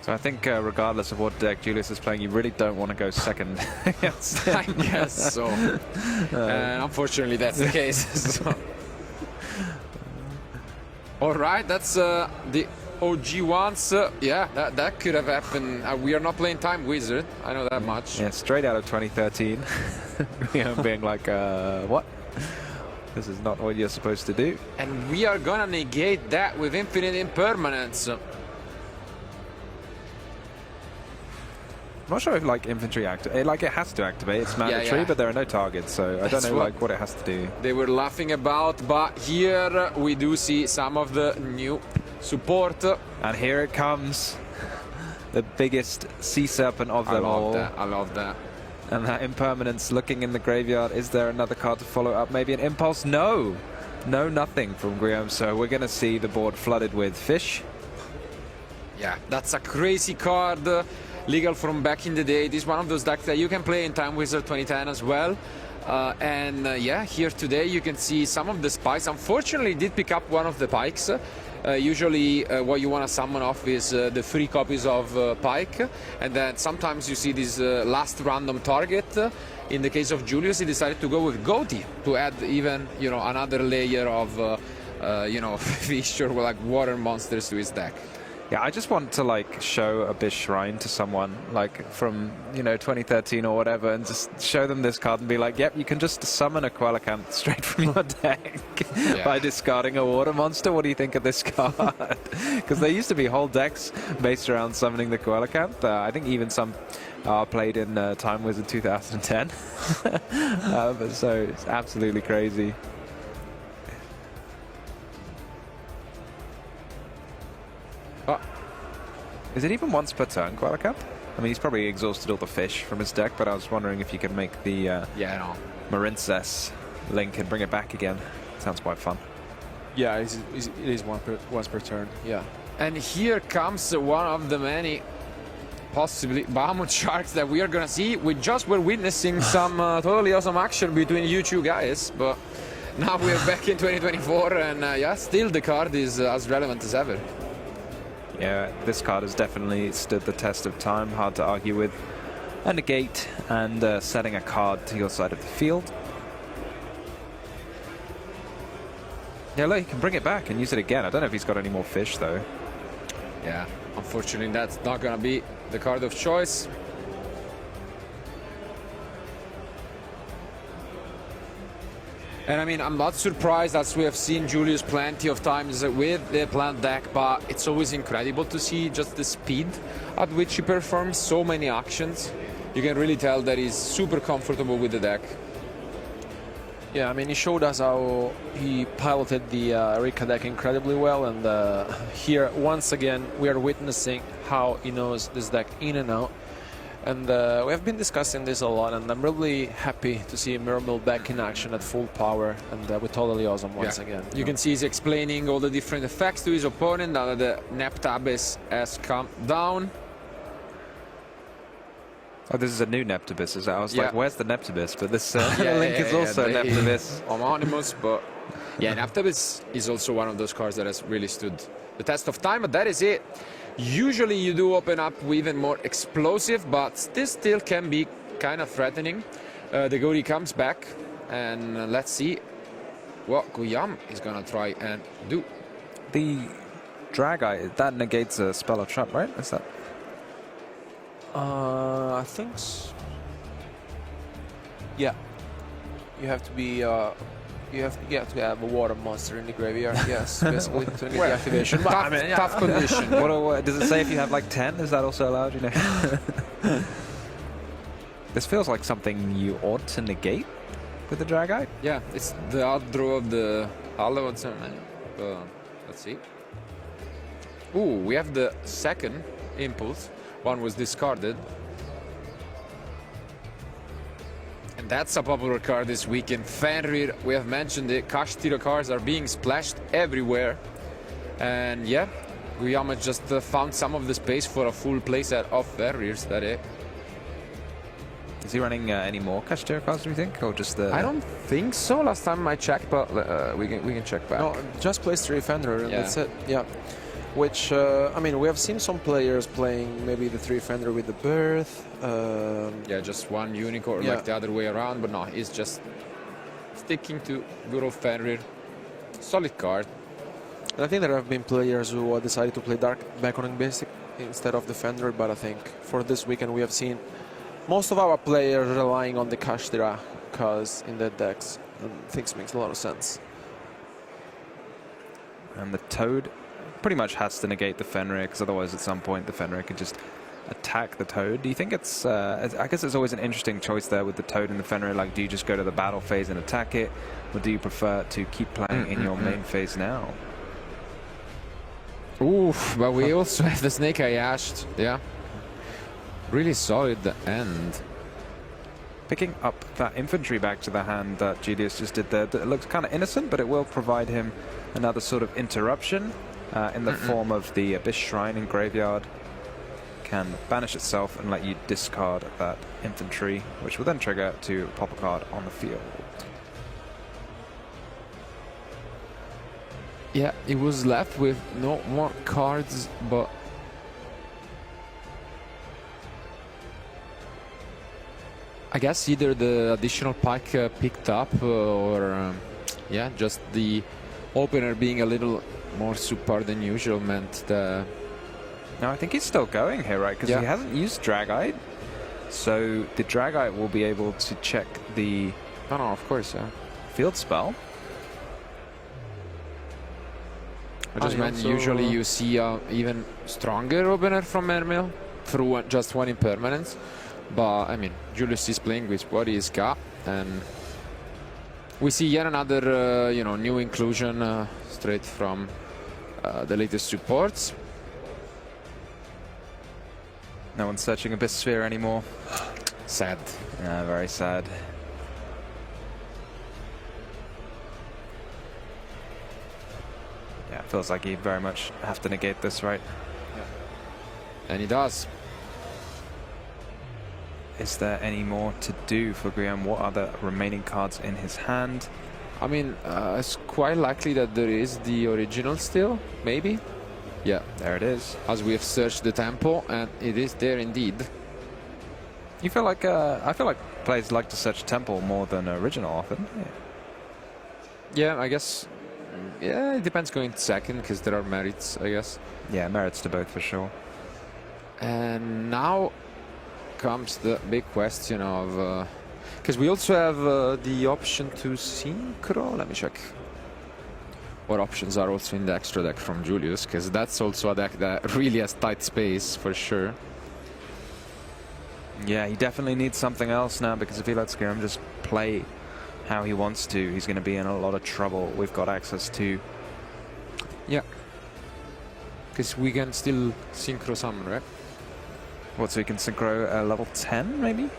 So I think regardless of what deck Julius is playing, you really don't want to go second. Yes. I guess so. And unfortunately, that's the case. So. All right, that's the OG ones. Yeah, that could have happened. We are not playing Time Wizard. I know that much. Yeah, straight out of 2013. Being like, what? This is not what you're supposed to do. And we are gonna negate that with Infinite Impermanence. I'm not sure if like infantry activate, like it has to activate, it's mandatory, but there are no targets, so I don't know like what it has to do. They were laughing about, but here we do see some of the new support. And here it comes, the biggest sea serpent of them all. I love that. And that impermanence looking in the graveyard. Is there another card to follow up? Maybe an impulse? No, nothing from Guillaume. So we're going to see the board flooded with fish. Yeah, that's a crazy card. Legal from back in the day. This is one of those decks that you can play in Time Wizard 2010 as well. Yeah, here today you can see some of the spikes. Unfortunately, did pick up one of the pikes. Usually what you want to summon off is the 3 copies of pike, and then sometimes you see this last random target. In the case of Julius, he decided to go with Goatee to add even another layer of fish or like water monsters to his deck. Yeah, I just want to like show Abyss Shrine to someone like from 2013 or whatever, and just show them this card and be like, yep, you can just summon a Quellicant straight from your deck by discarding a water monster. What do you think of this card? Because there used to be whole decks based around summoning the Quellicant. I think even some are played in Time Wizard 2010. But so it's absolutely crazy. Is it even once per turn, Quellicant? I mean, he's probably exhausted all the fish from his deck, but I was wondering if you could make the Marincess link and bring it back again. Sounds quite fun. Yeah, it is once per turn, yeah. And here comes one of the many, possibly, Bahamut Sharks that we are going to see. We just were witnessing some totally awesome action between you two guys, but now we are back in 2024, and yeah, still the card is as relevant as ever. Yeah, this card has definitely stood the test of time. Hard to argue with. A negate and setting a card to your side of the field. Yeah, look, he can bring it back and use it again. I don't know if he's got any more fish, though. Yeah, unfortunately, that's not going to be the card of choice. And I mean, I'm not surprised, as we have seen Julius plenty of times with the plant deck, but it's always incredible to see just the speed at which he performs so many actions. You can really tell that he's super comfortable with the deck. Yeah, I mean, he showed us how he piloted the Rika deck incredibly well, and here, once again, we are witnessing how he knows this deck in and out. And we have been discussing this a lot, and I'm really happy to see Mermail back in action at full power, and we're totally awesome once again. You can see he's explaining all the different effects to his opponent now that the Nepta Abyss has come down. Oh, this is a new Neptabis. I was like, where's the Neptabis? But this link is also Neptabis. Homonymous, but yeah, Neptabis is also one of those cards that has really stood the test of time, but that is it. Usually you do open up with even more explosive, but this still can be kind of threatening. The Goatee comes back, and let's see what Guillaume is going to try and do. The Drag Eye, that negates a spell or trap, right? Is that? I think so. Yeah. You have to be... You have to have a water monster in the graveyard, yes, basically, to get the activation. But I mean, tough condition. What does it say if you have like 10? Is that also allowed? This feels like something you ought to negate with the Drag Eye. Yeah, it's the outdraw of the Hollow. Let's see. Ooh, we have the second impulse. One was discarded. And that's a popular card this weekend. Fenrir, we have mentioned it. Kashtira cards are being splashed everywhere. And yeah, Guillaume just found some of the space for a full playset of Fenrirs. That it. Is he running any more Kashtira cards, do you think? Or just the... I don't think so. Last time I checked, but we can check back. No, just plays 3 Fenrir, and that's it. Yeah. which, I mean, we have seen some players playing maybe the 3 Fender with the birth. Yeah, just one unicorn, Yeah. like the other way around, but no, he's just sticking to good old Fenrir. Solid card. And I think there have been players who decided to play Dark Beckoning Basic instead of the Fender, but I think for this weekend we have seen most of our players relying on the Kashtira because in their decks, and things makes a lot of sense. And the Toad pretty much has to negate the Fenrir, because otherwise at some point the Fenrir could just attack the Toad. Do you think it's, I guess it's always an interesting choice there with the Toad and the Fenrir, like do you just go to the battle phase and attack it, or do you prefer to keep playing in your main phase now? Oof, but we also have the Snake Eye Ashed, yeah. Really solid end. Picking up that infantry back to the hand that Julius just did there, it looks kind of innocent, but it will provide him another sort of interruption in the form of the Abyss Shrine and Graveyard. Can banish itself and let you discard that infantry, which will then trigger to pop a card on the field. Yeah, he was left with no more cards, but I guess either the additional pack picked up or yeah, just the opener being a little more subpar than usual meant that... No, I think he's still going here, right? Because he hasn't used Dragite. So the Dragite will be able to check the... Oh no, of course, yeah. Field spell. I just meant usually you see even stronger opener from Mermail through just one impermanence. But I mean, Julius is playing with what he's got, and we see yet another you know, new inclusion straight from the latest supports. No one's searching Abyss Sphere anymore. Sad. Yeah, very sad. Yeah, it feels like he'd very much have to negate this, right? And he does. Is there any more to do for Guillaume? What are the remaining cards in his hand? I mean, it's quite likely that there is the original still, maybe. Yeah, There it is. as we have searched the temple, and it is there indeed. You feel like I feel like players like to search Temple more than original often. Yeah, I guess. Yeah, it depends going second because there are merits, I guess. Yeah, merits to both for sure. And now comes the big question of because we also have the option to synchro. Let me check what options are also in the extra deck from Julius, because that's also a deck that really has tight space for sure. Yeah, he definitely needs something else now, because if he lets Guillaume just play how he wants to, he's going to be in a lot of trouble. We've got access to... Yeah, because we can still synchro summon, right? What, so he can synchro level 10 maybe?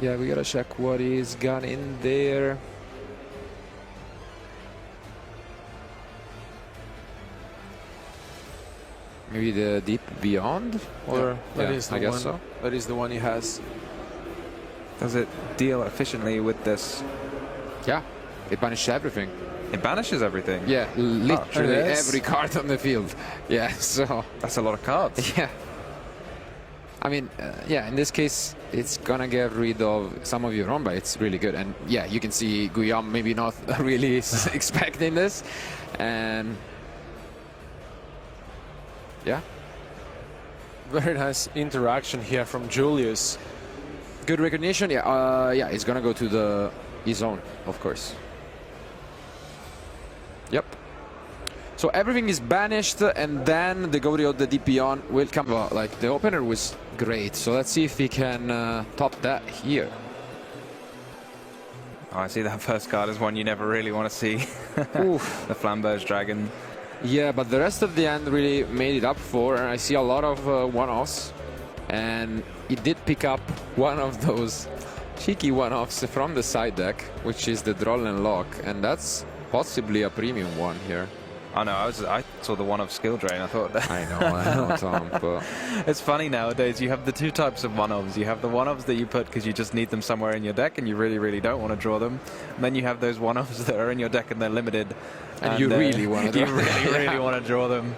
Yeah, we gotta check what he's got in there. Maybe the Deep Beyond? Or That is the I guess one. so. That is the one he has. Does it deal efficiently with this? Yeah, it banishes everything. It banishes everything. Yeah, literally there it is. every card on the field. Yeah, so That's a lot of cards. yeah. I mean, yeah, in this case, it's gonna get rid of some of your own, but it's really good. And yeah, you can see Guillaume maybe not really expecting this. And yeah, Very nice interaction here from Julius. good recognition. Yeah, yeah, it's gonna go to his own, of course. Yep. So everything is banished, and then the Gauri of the Deepion will come. Well, like, the opener was great, so let's see if he can top that here. Oh, I see that first card is one you never really want to see. Oof. The Flambeau's Dragon. Yeah, but the rest of the end really made it up for, and I see a lot of one-offs, and he did pick up one of those cheeky one-offs from the side deck, which is the Droll and Lock, and that's possibly a premium one here. Oh no, I saw the one-off skill drain. I thought I know, Tom, but it's funny nowadays. You have the two types of one-offs. You have the one-offs that you put because you just need them somewhere in your deck and you really, really don't want to draw them. And then you have those one-offs that are in your deck and they're limited. And you really want to you draw really, really want to draw them.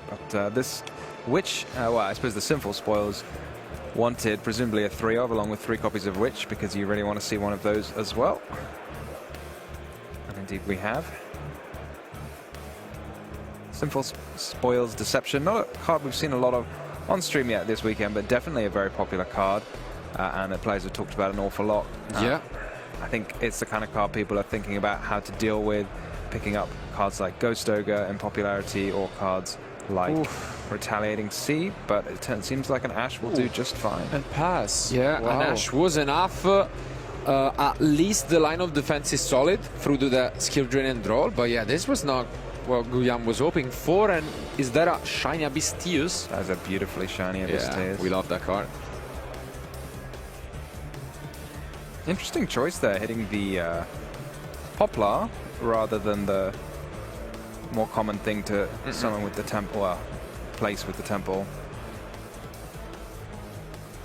But this Witch, well, I suppose the Sinful Spoils wanted presumably a 3 of along with 3 copies of Witch because you really want to see one of those as well. And indeed we have. Sinful Spoils Deception, not a card we've seen a lot of on stream yet this weekend, but definitely a very popular card, and the players have talked about an awful lot. Yeah. I think it's the kind of card people are thinking about how to deal with, picking up cards like Ghost Ogre in popularity or cards like Retaliating Sea, but it seems like an Ash will do just fine. And pass. Yeah, wow. an Ash was enough. At least the line of defense is solid through to the skill drain and draw, but yeah, this was not what Guillaume was hoping for. And is that a shiny Abystius? That is a beautifully shiny Abystius. Yeah, we love that card. Interesting choice there, hitting the Poplar rather than the more common thing to summon with the temple, well, place with the temple.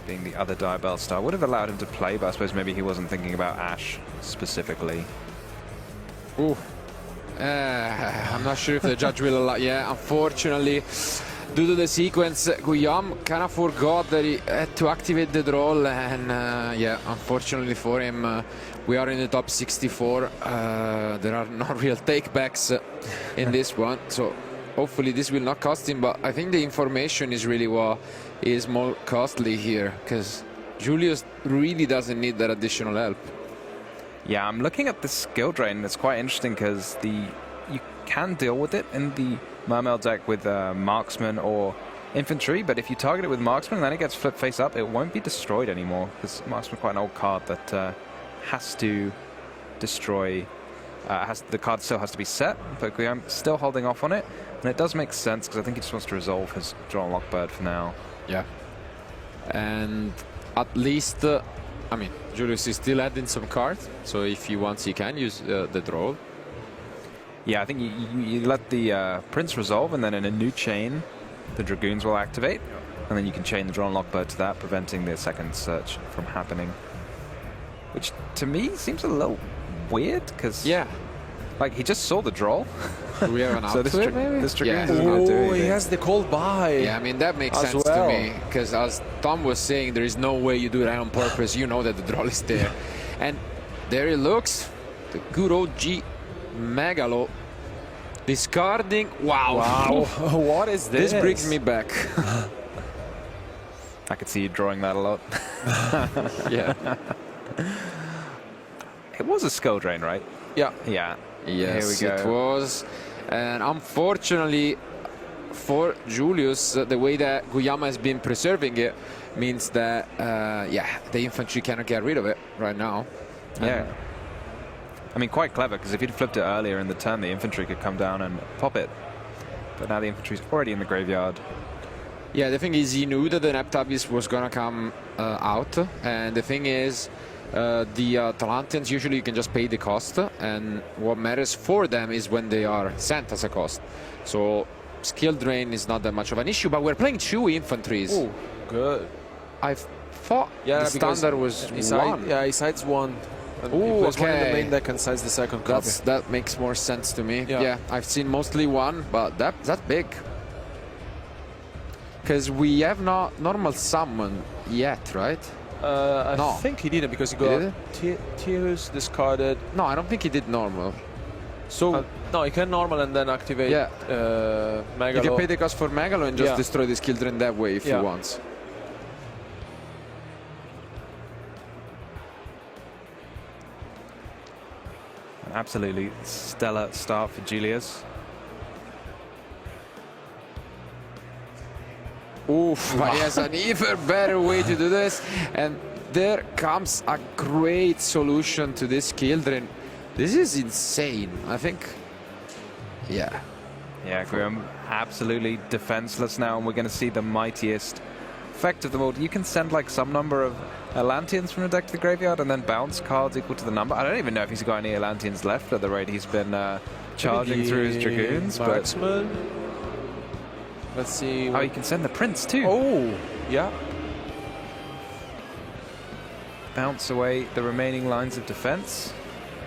Being the other Diabell star would have allowed him to play, but I suppose maybe he wasn't thinking about Ash specifically. Ooh. I'm not sure if the judge will allow. Yeah, unfortunately, due to the sequence, Guillaume kind of forgot that he had to activate the draw, and yeah, unfortunately for him, we are in the top 64. There are no real takebacks in this one, so hopefully this will not cost him, but I think the information is really what is more costly here, because Julius really doesn't need that additional help. Yeah, I'm looking at the skill drain. It's quite interesting because you can deal with it in the Mermail deck with Marksman or Infantry, but if you target it with Marksman and then it gets flipped face up, it won't be destroyed anymore because Marksman's quite an old card that has to destroy. The card still has to be set, but Guillaume's still holding off on it, and it does make sense because I think he just wants to resolve his Draw and Lock Bird for now. Yeah, and at least, I mean, Julius is still adding some cards, so if he wants, he can use the draw. Yeah, I think you let the Prince resolve, and then in a new chain, the Dragoons will activate, and then you can chain the Draw and Lock Bird to that, preventing the second search from happening. Which, to me, seems a little weird, because yeah, like, he just saw the draw. Do we have an so outfit, maybe? This Dragoon Yeah. is not doing Oh, he anything. has the cold buy. Yeah, I mean, that makes As sense well. to me, because as Tom was saying, there is no way you do that on purpose. You know that the draw is there. And there it looks, the good OG Megalo discarding. Wow. Wow. What is this? This brings me back. I could see you drawing that a lot. Yeah. It was a skill drain, right? Yeah. Yeah. Yes, Here we it go. was. And unfortunately for Julius, the way that Guillaume has been preserving it means that, yeah, the infantry cannot get rid of it right now. Yeah. I mean, quite clever, because if he'd flipped it earlier in the turn, the infantry could come down and pop it. But now the infantry's already in the graveyard. Yeah, the thing is, he knew that the Neptabis was going to come out. And the thing is, the Atlanteans, usually you can just pay the cost. And what matters for them is when they are sent as a cost. So skill drain is not that much of an issue, but we're playing 2 infantries. Oh, good. I thought Yeah, the because standard was he 1. Yeah, he sides 1. And Ooh, he plays one in the okay. main deck and sides the second copy. That makes more sense to me. Yeah. Yeah, I've seen mostly 1, but that's big. Because we have not normal summon yet, right? I No. think he didn't because he He got Tears discarded. No, I don't think he did normal. So No, he can normal and then activate Yeah. Megalo. you can pay the cost for Megalo and just Yeah. destroy the skill drain that way if Yeah. he wants. An absolutely stellar start for Julius. Oof, but he has an even better way to do this. And there comes a great solution to this skill drain. This is insane. I think, Yeah, Guillaume absolutely defenseless now, and we're going to see the mightiest effect of them all. You can send like some number of Atlanteans from the deck to the graveyard and then bounce cards equal to the number. I don't even know if he's got any Atlanteans left at the rate he's been charging through his Dragoons. Marksman. Let's see. Oh, you can send the Prince too. Oh, yeah. Bounce away the remaining lines of defense.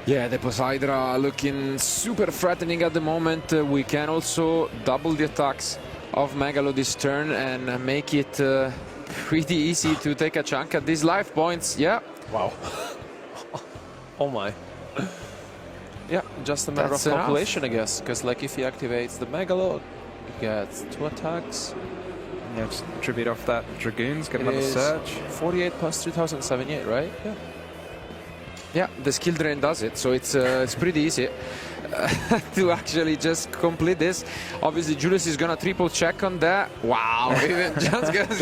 Yeah, the Poseidra looking super threatening at the moment. We can also double the attacks of Megalo this turn and make it pretty easy to take a chunk at these life points. Yeah. Wow. Oh my. Yeah, just a matter That's of enough. calculation, I guess. Because like if he activates the Megalo, he gets 2 attacks. Yeah, just tribute off that Dragoons, get It another is search. 48 plus 3078, right? Yeah. Yeah, the skill drain does it, so it's pretty easy to actually just complete this. Obviously, Julius is gonna triple check on that. Wow, even just gonna